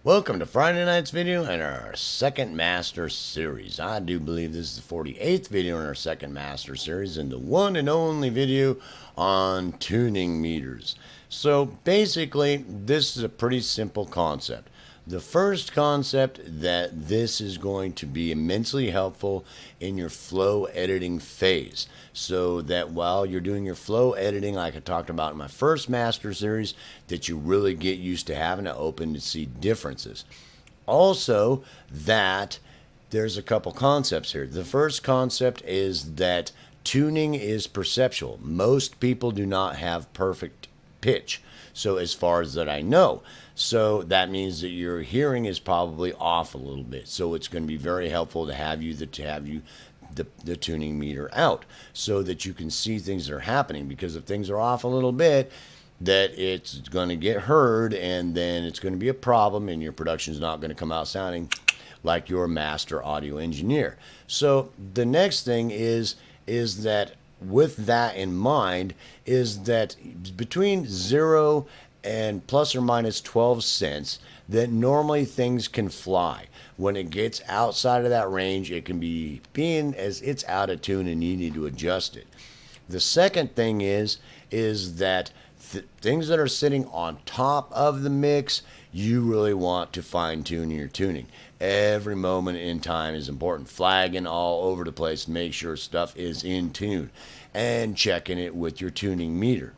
Welcome to Friday night's video in our second master series. I do believe this is the 48th video in our second master series and the one and only video on tuning meters. So basically, this is a pretty simple concept. The first concept that this is going to be immensely helpful in your flow editing phase, so that while you're doing your flow editing, like I talked about in my first master series, that you really get used to having to open to see differences. Also, that there's a couple concepts here. The first concept is that tuning is perceptual. Most people do not have perfect pitch. So as far as that I know. So that means that your hearing is probably off a little bit. So it's going to be very helpful to have you the tuning meter out so that you can see things that are happening, because if things are off a little bit, that it's going to get heard, and then it's going to be a problem, and your production is not going to come out sounding like your master audio engineer. So the next thing is that with that in mind, is that between 0 and plus or minus 12 cents, that normally things can fly. When it gets outside of that range, it can be being as it's out of tune and you need to adjust it. The second thing is that things that are sitting on top of the mix, you really want to fine tune your tuning. Every moment in time is important. Flagging all over the place to make sure stuff is in tune and checking it with your tuning meter.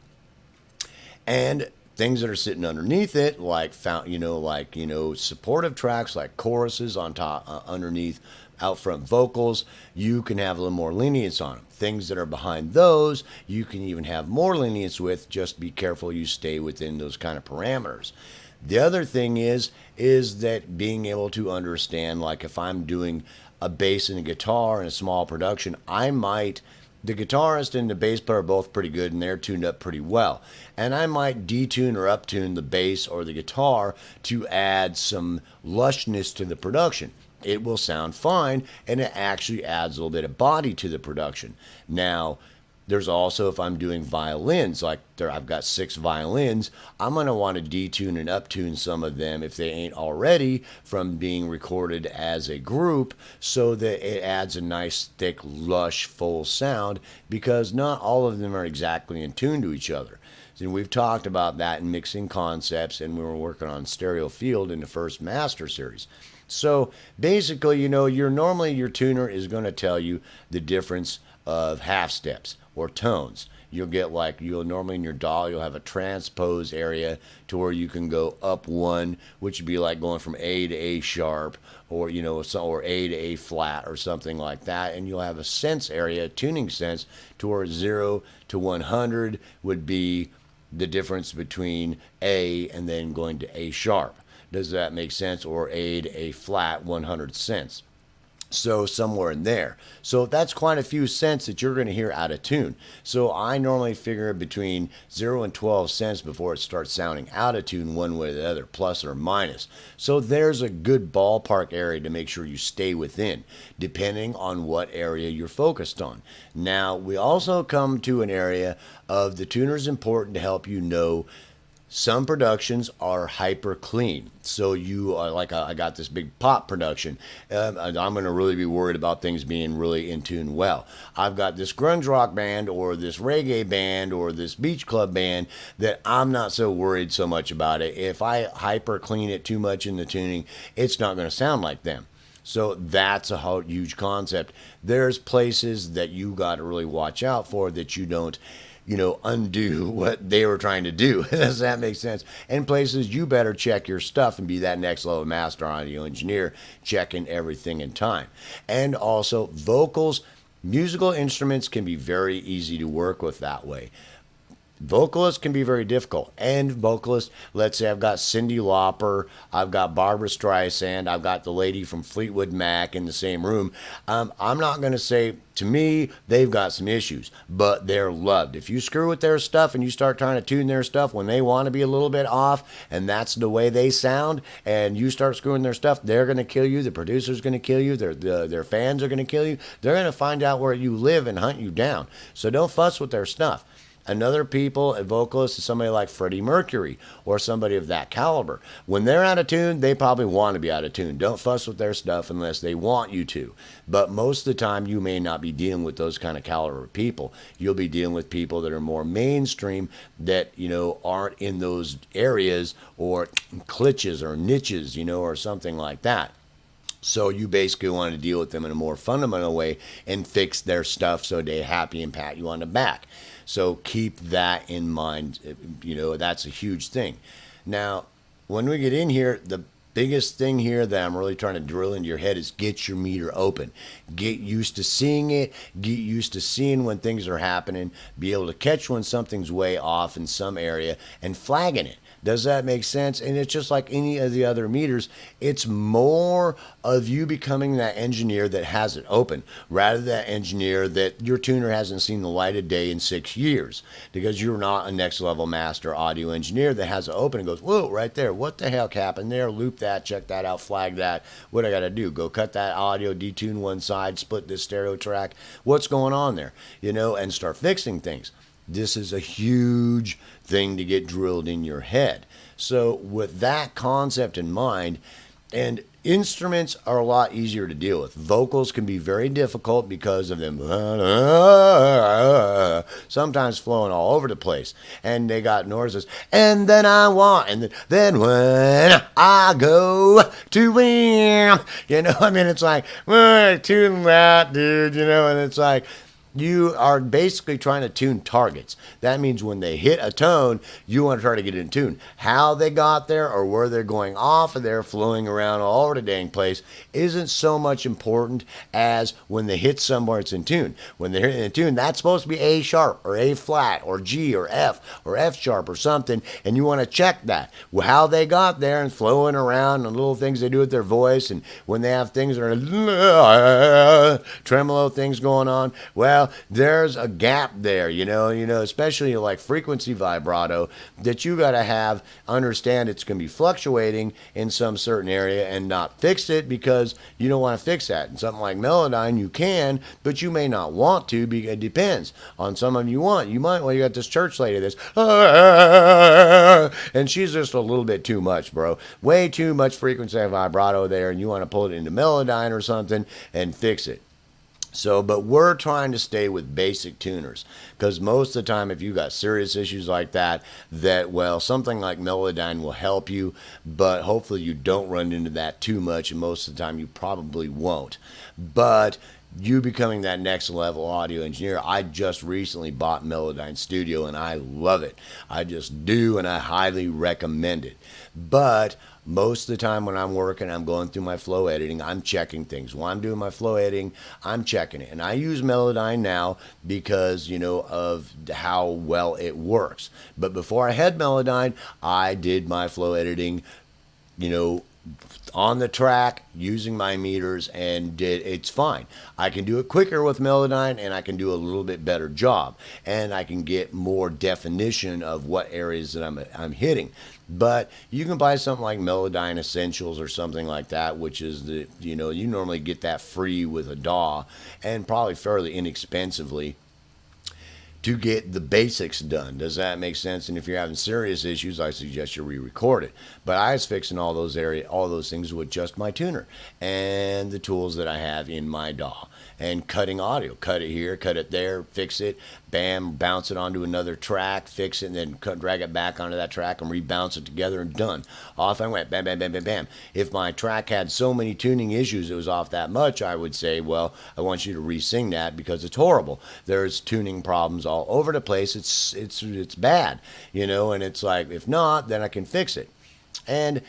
And things that are sitting underneath it, like supportive tracks, like choruses on top, underneath out front vocals, you can have a little more lenience on them. Things that are behind those, you can even have more lenience with. Just be careful you stay within those kind of parameters. The other thing is that being able to understand, like if I'm doing a bass and a guitar in a small production, the guitarist and the bass player are both pretty good and they're tuned up pretty well. And I might detune or uptune the bass or the guitar to add some lushness to the production. It will sound fine, and it actually adds a little bit of body to the production. Now, there's also, if I'm doing violins, like I've got 6 violins, I'm going to want to detune and uptune some of them if they ain't already from being recorded as a group, so that it adds a nice, thick, lush, full sound, because not all of them are exactly in tune to each other. And we've talked about that in mixing concepts, and we were working on stereo field in the first master series. So basically, your tuner is going to tell you the difference of half steps or tones. You'll normally in your DAW, you'll have a transpose area to where you can go up one, which would be like going from A to A sharp, or or A to A flat or something like that. And you'll have a sense area, a tuning sense, to where 0 to 100 would be the difference between A and then going to A sharp. Does that make sense? Or A to A flat, 100 cents. So somewhere in there. So that's quite a few cents that you're going to hear out of tune. So I normally figure between 0 and 12 cents before it starts sounding out of tune one way or the other, plus or minus. So there's a good ballpark area to make sure you stay within, depending on what area you're focused on. Now, we also come to an area of the tuner's important to help you know some productions are hyper clean. So I got this big pop production. I'm going to really be worried about things being really in tune well. I've got this grunge rock band or this reggae band or this beach club band that I'm not so worried so much about it. If I hyper clean it too much in the tuning, it's not going to sound like them. So that's a huge concept. There's places that you got to really watch out for that you don't undo what they were trying to do. Does that make sense? And places you better check your stuff and be that next level master audio engineer, checking everything in time. And also vocals, musical instruments can be very easy to work with that way. Vocalists can be very difficult. And vocalists, let's say I've got Cyndi Lauper, I've got Barbra Streisand, I've got the lady from Fleetwood Mac in the same room. I'm not going to say, to me, they've got some issues, but they're loved. If you screw with their stuff and you start trying to tune their stuff when they want to be a little bit off, and that's the way they sound, and you start screwing their stuff, they're going to kill you. The producer's going to kill you. Their fans are going to kill you. They're going to find out where you live and hunt you down. So don't fuss with their stuff. Another people, a vocalist, is somebody like Freddie Mercury or somebody of that caliber. When they're out of tune, they probably want to be out of tune. Don't fuss with their stuff unless they want you to. But most of the time, you may not be dealing with those kind of caliber people. You'll be dealing with people that are more mainstream that, aren't in those areas or cliches or niches, or something like that. So you basically want to deal with them in a more fundamental way and fix their stuff so they're happy and pat you on the back. So keep that in mind. That's a huge thing. Now, when we get in here, the biggest thing here that I'm really trying to drill into your head is get your meter open. Get used to seeing it. Get used to seeing when things are happening. Be able to catch when something's way off in some area and flagging it. Does that make sense? And it's just like any of the other meters. It's more of you becoming that engineer that has it open rather than that engineer that your tuner hasn't seen the light of day in 6 years, because you're not a next level master audio engineer that has it open and goes, whoa, right there. What the heck happened there? Loop that, check that out, flag that. What I got to do? Go cut that audio, detune one side, split this stereo track. What's going on there? And start fixing things. This is a huge thing to get drilled in your head. So with that concept in mind, and instruments are a lot easier to deal with. Vocals can be very difficult because of them sometimes flowing all over the place. And they got noises. And then I want, and then when I go to win, it's like, tune that, dude, and it's like, you are basically trying to tune targets. That means when they hit a tone, you want to try to get in tune. How they got there or where they're going off of there, flowing around all over the dang place, isn't so much important as when they hit somewhere it's in tune. When they're in tune, that's supposed to be A sharp or A flat or G or F sharp or something, and you want to check that. How they got there and flowing around and little things they do with their voice, and when they have things that are tremolo things going on, well, there's a gap there, especially like frequency vibrato that you got to understand it's going to be fluctuating in some certain area and not fix it because you don't want to fix that. And something like Melodyne, you can, but you may not want to because it depends on some of you want. You might, you got this church lady that's, and she's just a little bit too much, bro. Way too much frequency vibrato there, and you want to pull it into Melodyne or something and fix it. So, but we're trying to stay with basic tuners because most of the time, if you got serious issues like that, something like Melodyne will help you, but hopefully you don't run into that too much, and most of the time you probably won't. But you becoming that next level audio engineer, I just recently bought Melodyne Studio and I love it. I just do, and I highly recommend it. But most of the time when I'm working, I'm going through my flow editing, I'm checking things. While I'm doing my flow editing, I'm checking it. And I use Melodyne now because, of how well it works. But before I had Melodyne, I did my flow editing, on the track using my meters, and it's fine. I can do it quicker with Melodyne, and I can do a little bit better job, and I can get more definition of what areas that I'm hitting. But you can buy something like Melodyne Essentials or something like that, which is you normally get that free with a DAW and probably fairly inexpensively to get the basics done. Does that make sense? And if you're having serious issues, I suggest you re-record it. But I was fixing all those things with just my tuner and the tools that I have in my DAW, and cutting audio. Cut it here, cut it there, fix it, bam, bounce it onto another track, fix it, and then drag it back onto that track and rebounce it together, and done. Off I went, bam, bam, bam, bam, bam. If my track had so many tuning issues, it was off that much, I would say, well, I want you to re-sing that because it's horrible. There's tuning problems all over the place. It's bad, and it's like, if not, then I can fix it. And,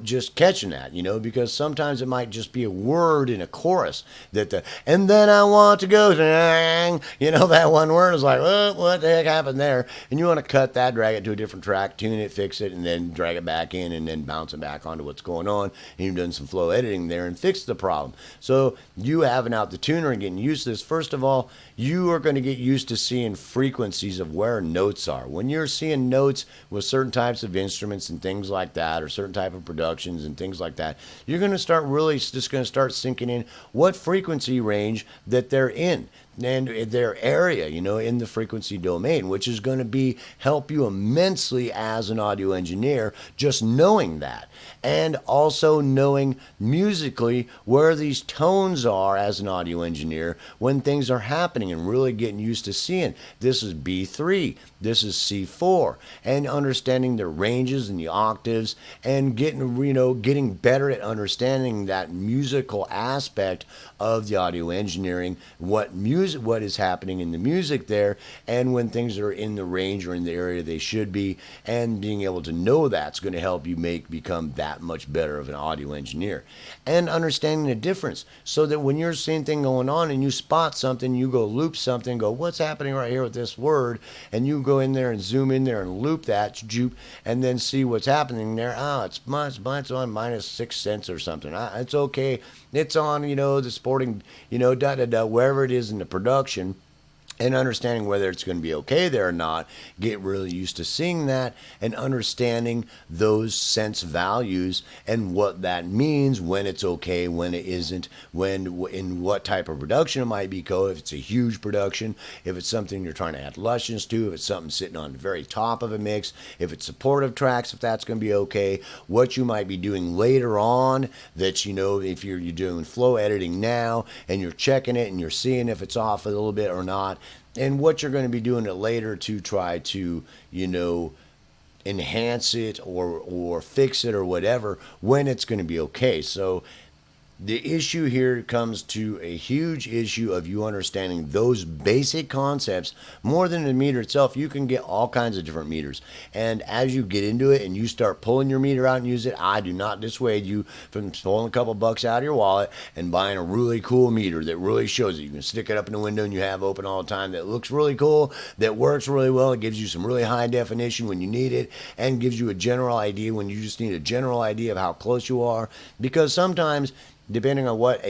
just catching that, because sometimes it might just be a word in a chorus and then I want to go, that one word is like, what the heck happened there? And you want to cut that, drag it to a different track, tune it, fix it, and then drag it back in, and then bounce it back onto what's going on. And you've done some flow editing there and fixed the problem. So you having out the tuner and getting used to this, first of all, you are going to get used to seeing frequencies of where notes are. When you're seeing notes with certain types of instruments and things like that, or certain type of productions and things like that, you're going to start really just going to start sinking in what frequency range that they're in. and their area, in the frequency domain, which is going to be help you immensely as an audio engineer, just knowing that. And also knowing musically where these tones are as an audio engineer when things are happening, and really getting used to seeing this is B3, this is C4, and understanding the ranges and the octaves, and getting better at understanding that musical aspect of the audio engineering, what is happening in the music there, and when things are in the range or in the area they should be, and being able to know that's going to help you become that much better of an audio engineer. And understanding the difference, so that when you're seeing thing going on and you spot something, you go loop something, go, what's happening right here with this word, and you go in there and zoom in there and loop that, and then see what's happening there. It's on minus 6 cents or something. It's okay. It's on, the sporting, wherever it is in the production. And understanding whether it's going to be okay there or not, get really used to seeing that and understanding those sense values and what that means, when it's okay, when it isn't, in what type of production it might be, if it's a huge production, if it's something you're trying to add luscious to, if it's something sitting on the very top of a mix, if it's supportive tracks, if that's going to be okay, what you might be doing later on, that if you're doing flow editing now and you're checking it and you're seeing if it's off a little bit or not, and what you're going to be doing it later to try to, enhance it or fix it or whatever, when it's going to be okay. So the issue here comes to a huge issue of you understanding those basic concepts more than the meter itself. You can get all kinds of different meters. And as you get into it and you start pulling your meter out and use it, I do not dissuade you from pulling a couple bucks out of your wallet and buying a really cool meter that really shows it. You can stick it up in the window and you have open all the time, that looks really cool, that works really well. It gives you some really high definition when you need it, and gives you a general idea when you just need a general idea of how close you are. Because sometimes, depending on what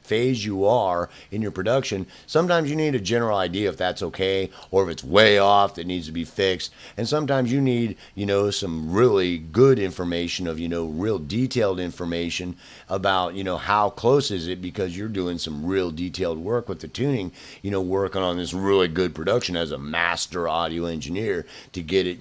phase you are in your production, sometimes you need a general idea if that's okay, or if it's way off that needs to be fixed. And sometimes you need, some really good information of, real detailed information about, how close is it, because you're doing some real detailed work with the tuning, working on this really good production as a master audio engineer to get it,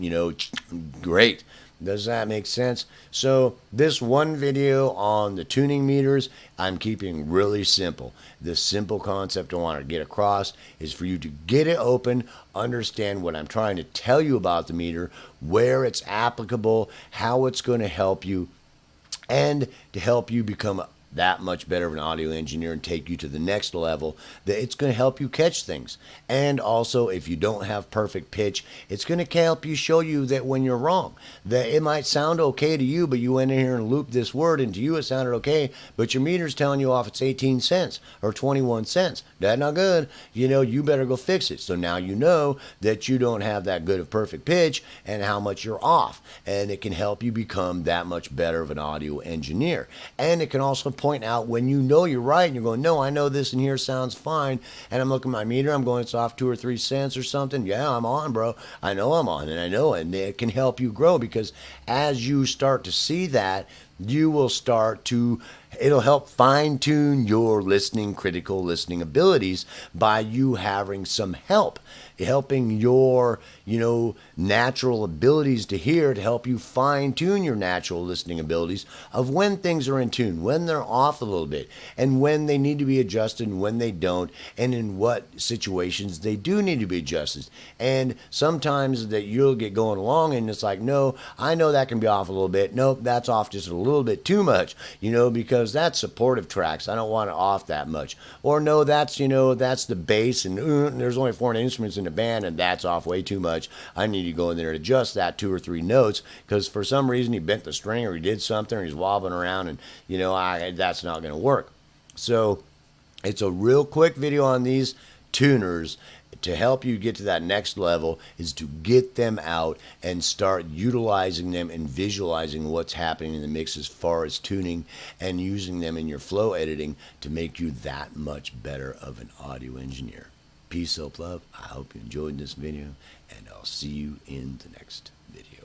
great. Does that make sense? So this one video on the tuning meters, I'm keeping really simple. The simple concept I want to get across is for you to get it open, understand what I'm trying to tell you about the meter, where it's applicable, how it's going to help you, and to help you become that much better of an audio engineer and take you to the next level, that it's going to help you catch things. And also, if you don't have perfect pitch, it's going to help you show you that when you're wrong, that it might sound okay to you, but you went in here and looped this word, and to you it sounded okay, but your meter's telling you off it's 18 cents or 21 cents. That's not good. You better go fix it. So now you know that you don't have that good of perfect pitch and how much you're off. And it can help you become that much better of an audio engineer. And it can also point out when you're right and you're going, no, I know this in here sounds fine, and I'm looking at my meter, I'm going, it's off 2 or 3 cents or something. Yeah, I'm on, bro. I know I'm on, and I know, and it can help you grow, because as you start to see that, you will it'll help fine tune your critical listening abilities by you having some help, helping your, natural abilities to hear, to help you fine tune your natural listening abilities of when things are in tune, when they're off a little bit, and when they need to be adjusted and when they don't, and in what situations they do need to be adjusted. And sometimes that you'll get going along and it's like, no, I know that can be off a little bit. Nope, that's off just a little bit too much, because that's supportive tracks. I don't want it off that much. Or no, that's the bass, and there's only 4 instruments in the band, and that's off way too much. I need to go in there and adjust that 2 or 3 notes, because for some reason he bent the string, or he did something, or he's wobbling around, and that's not going to work. So it's a real quick video on these tuners to help you get to that next level, is to get them out and start utilizing them and visualizing what's happening in the mix as far as tuning, and using them in your flow editing to make you that much better of an audio engineer. Peace, hope, love. I hope you enjoyed this video, and I'll see you in the next video.